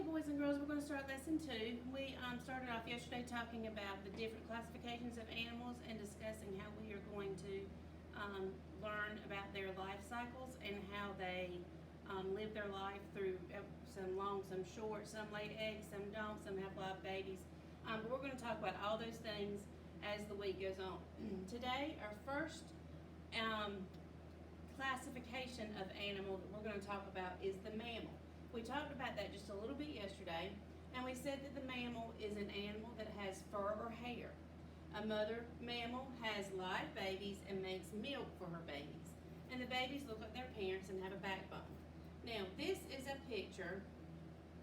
boys and girls, we're going to start lesson 2. We started off yesterday talking about the different classifications of animals and discussing how we are going to learn about their life cycles and how they live their life through some long, some short, some lay eggs, some don't, some have live babies. But we're going to talk about all those things as the week goes on. Today, our first classification of animal that we're going to talk about is the mammal. We talked about that just a little bit yesterday, and we said that the mammal is an animal that has fur or hair. A mother mammal has live babies and makes milk for her babies, and the babies look like their parents and have a backbone. Now, this is a picture,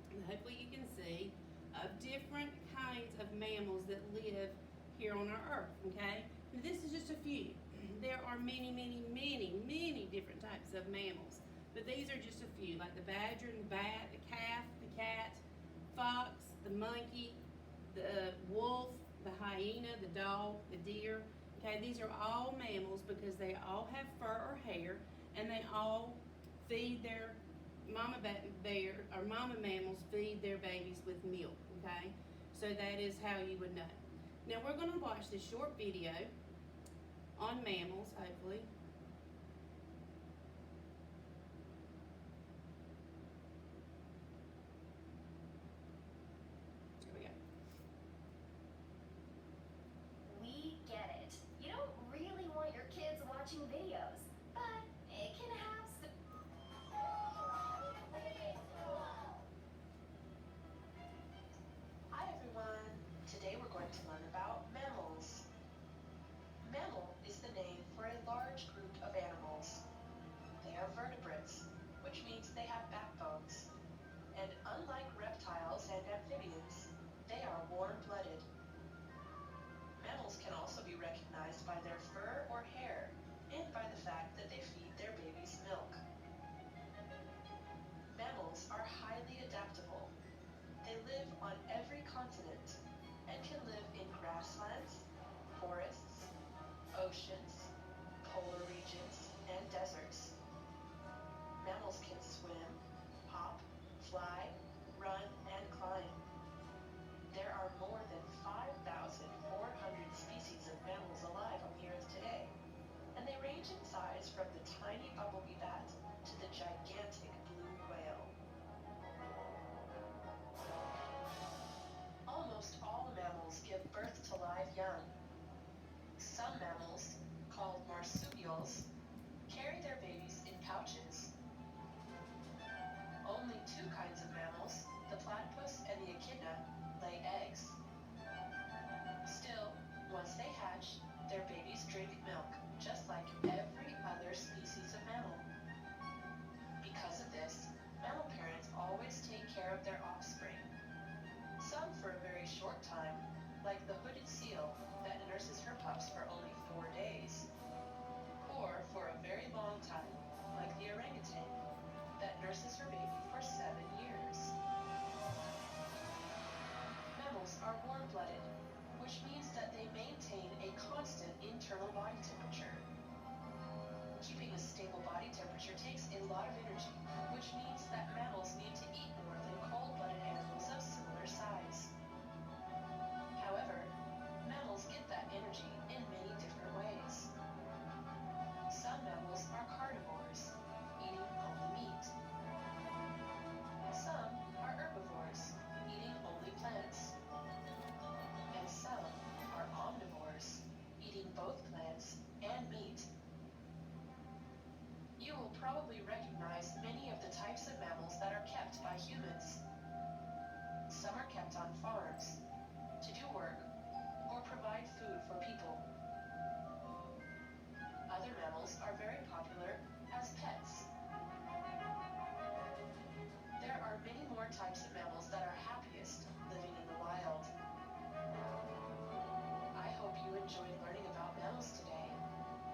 and hopefully you can see, of different kinds of mammals that live here on our earth, okay? Now, this is just a few. There are many different types of mammals. But these are just a few, like the badger and the bat, the calf, the cat, fox, the monkey, the wolf, the hyena, the dog, the deer. Okay, these are all mammals because they all have fur or hair, and they all feed their mama mammals feed their babies with milk. Okay, so that is how you would know. Now we're going to watch this short video on mammals, hopefully. We get it. You don't really want your kids watching videos, but it can have some... Hi everyone. Today we're going to learn about mammals. Mammal is the name for a large group of animals. They are vertebrates, which means they have backbones. And unlike reptiles and amphibians, they are warm-blooded. Mammals can also be recognized by their fur or hair and by the fact that they feed their babies milk. Mammals are highly adaptable. They live on every continent and can live in grasslands, forests, oceans, polar regions, and deserts. Mammals can swim, hop, fly, run, and climb. There are more than 5,400 species of mammals alive on the Earth today, and they range in size from the tiny bumblebee bat to the gigantic blue whale. Almost all mammals give birth to live young. Some mammals, called marsupials, carry their babies in pouches. Only two kinds of mammals, the platypus and the echidna, lay eggs. Still, once they hatch, their babies drink milk, just like every other species of mammal. Because of this, mammal parents always take care of their offspring. Some for a very short time, like the hooded seal that nurses her pups for only 4 days. Or for a very long time, like the orangutan that nurses her baby for 7 years. Mammals are warm-blooded, which means that they maintain a constant internal body temperature. Keeping a stable body temperature takes a lot of energy, which means that mammals need to eat more than cold-blooded animals of similar size. However, mammals get that energy in many different ways. Some mammals are carnivores, eating only meat. Some are herbivores, eating only plants. And some are omnivores, eating both plants and meat. You will probably recognize many of the types of mammals that are kept by humans. Some are kept on farms, to do work, or provide food for people. Other mammals are very popular as pets. There are many more types of mammals that are happiest living in the wild. I hope you enjoyed learning about mammals today.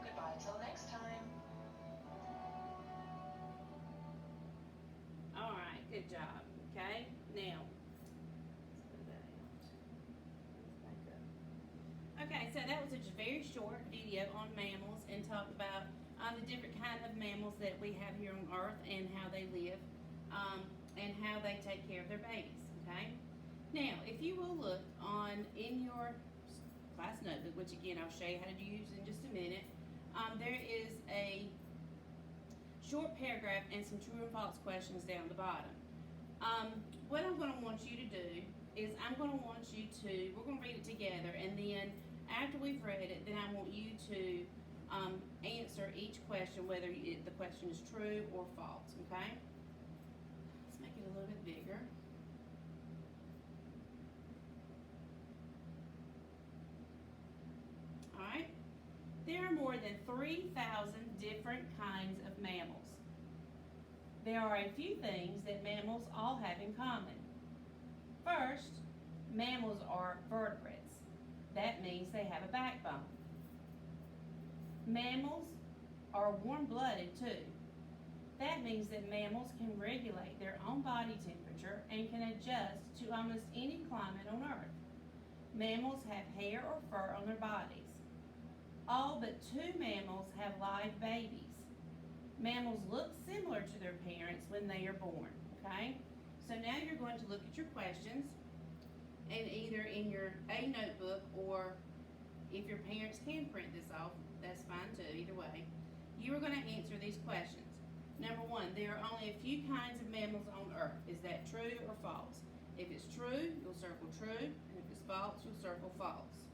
Goodbye till next time. All right, good job. Okay, now okay, so that was a very short video on mammals and talked about the different kind of mammals that we have here on Earth and how they live and how they take care of their babies. Now, if you will look on in your class notebook, which again I'll show you how to use in just a minute, there is a short paragraph and some true and false questions down the bottom. What I'm going to want you to do is I'm going to want you to, we're going to read it together, and then after we've read it, then I want you to answer each question, whether the question is true or false, okay? Let's make it a little bit bigger. Alright, there are more than 3,000 different kinds of mammals. There are a few things that mammals all have in common. First, mammals are vertebrates. That means they have a backbone. Mammals are warm-blooded too. That means that mammals can regulate their own body temperature and can adjust to almost any climate on Earth. Mammals have hair or fur on their bodies. All but 2 mammals have live babies. Mammals look similar to their parents when they are born, okay? So now you're going to look at your questions, and either in your A notebook, or if your parents can print this off, that's fine too, either way. You are going to answer these questions. Number 1, there are only a few kinds of mammals on Earth. Is that true or false? If it's true, you'll circle true, and if it's false, you'll circle false.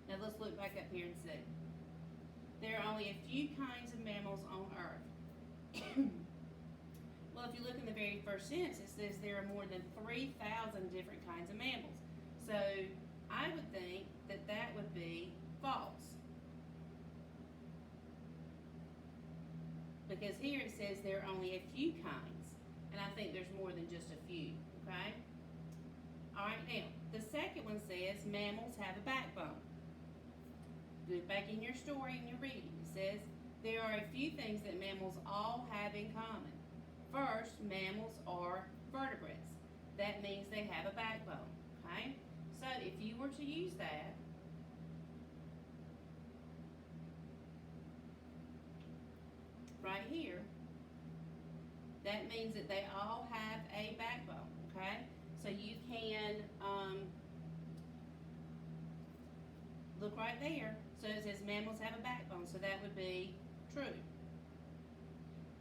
Now let's look back up here and see. There are only a few kinds of mammals on Earth. Well, if you look in the very first sentence, it says there are more than 3,000 different kinds of mammals. So I would think that that would be false. Because here it says there are only a few kinds, and I think there's more than just a few, okay? Alright, now, the second one says mammals have a backbone. Look back in your story and your reading. It says there are a few things that mammals all have in common. First, mammals are vertebrates. That means they have a backbone, okay? So if you were to use that, right here, that means that they all have a backbone, okay? So you can look right there. So it says mammals have a backbone, so that would be true.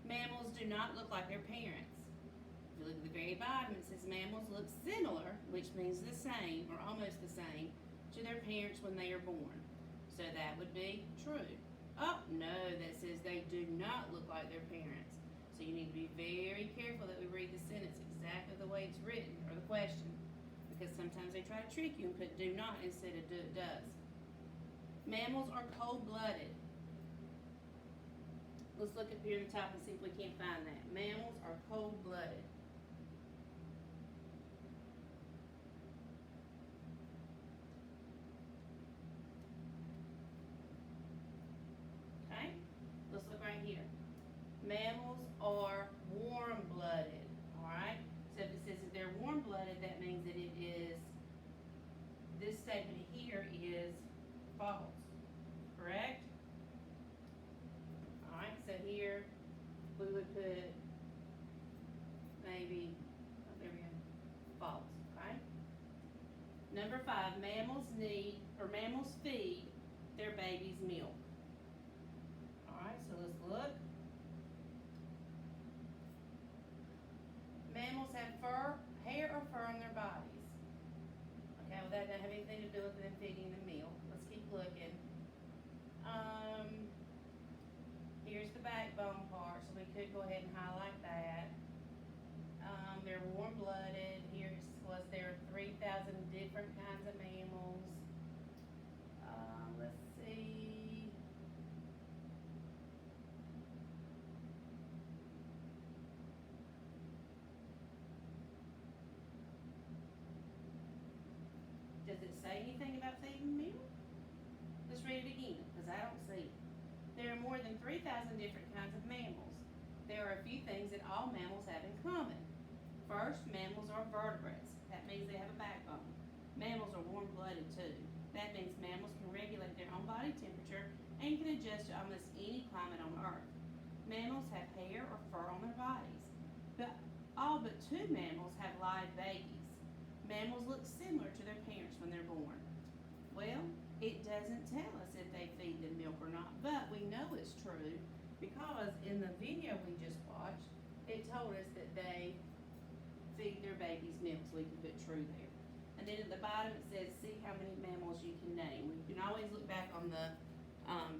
Mammals do not look like their parents. If you look at the very bottom, it says mammals look similar, which means the same or almost the same, to their parents when they are born. So that would be true. Oh, no, that says they do not look like their parents. So you need to be very careful that we read the sentence exactly the way it's written, or the question, because sometimes they try to trick you and put do not instead of does. Mammals are cold-blooded. Let's look up here at the top and see if we can't find that. Mammals are cold-blooded. Okay, let's look right here. Mammals are warm-blooded, alright? So if it says that they're warm-blooded, that means that it is, this statement here is false, correct? Alright, so here we would put maybe, oh, there we go, false, okay? Number 5, mammals feed their babies milk. Alright, so let's look. Mammals have hair or fur on their bodies. Okay, well that doesn't have anything to do with them feeding the milk. Let's keep looking. Here's the backbone part, so we could go ahead and highlight that. They're warm-blooded. There are 3,000 different kinds of mammals. Let's see. Does it say anything about feeding milk? Let's read it again, because I don't see it. There are more than 3,000 different kinds of mammals. There are a few things that all mammals have in common. First, mammals are vertebrates. That means they have a backbone. Mammals are warm-blooded too. That means mammals can regulate their own body temperature and can adjust to almost any climate on Earth. Mammals have hair or fur on their bodies. But all but 2 mammals have live babies. mammals look similar to their parents when they're born? Well, it doesn't tell us if they feed them milk or not, but we know it's true because in the video we just watched, it told us that they feed their babies milk, so we can put true there. And then at the bottom it says, see how many mammals you can name. You can always look back on the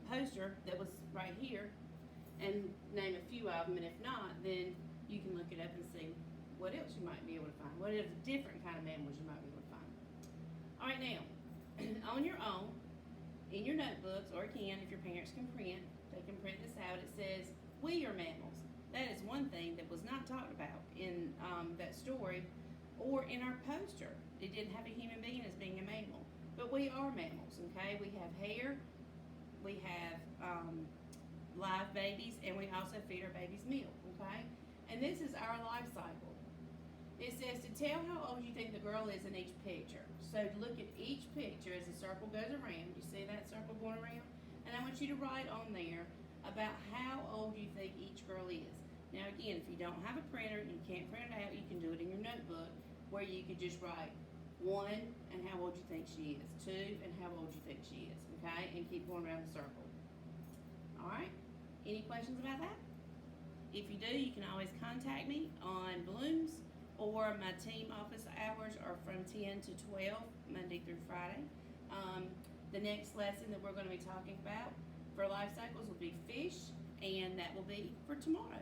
poster that was right here and name a few of them, and if not, then you can look it up and see what else you might be able to find. What are the different kind of mammals you might be able to find. All right, now, on your own, in your notebooks, or again, if your parents can print, they can print this out. It says, we are mammals. That is one thing that was not talked about in that story or in our poster. It didn't have a human being as being a mammal. But we are mammals, okay? We have hair, we have live babies, and we also feed our babies milk, okay? And this is our life cycle. It says to tell how old you think the girl is in each picture. So look at each picture as the circle goes around. You see that circle going around? And I want you to write on there about how old you think each girl is. Now again, if you don't have a printer and you can't print it out, you can do it in your notebook where you could just write 1 and how old you think she is, 2 and how old you think she is, okay? And keep going around the circle. All right? Any questions about that? If you do, you can always contact me on Blooms, or my team office hours are from 10 to 12, Monday through Friday. The next lesson that we're going to be talking about for life cycles will be fish, and that will be for tomorrow.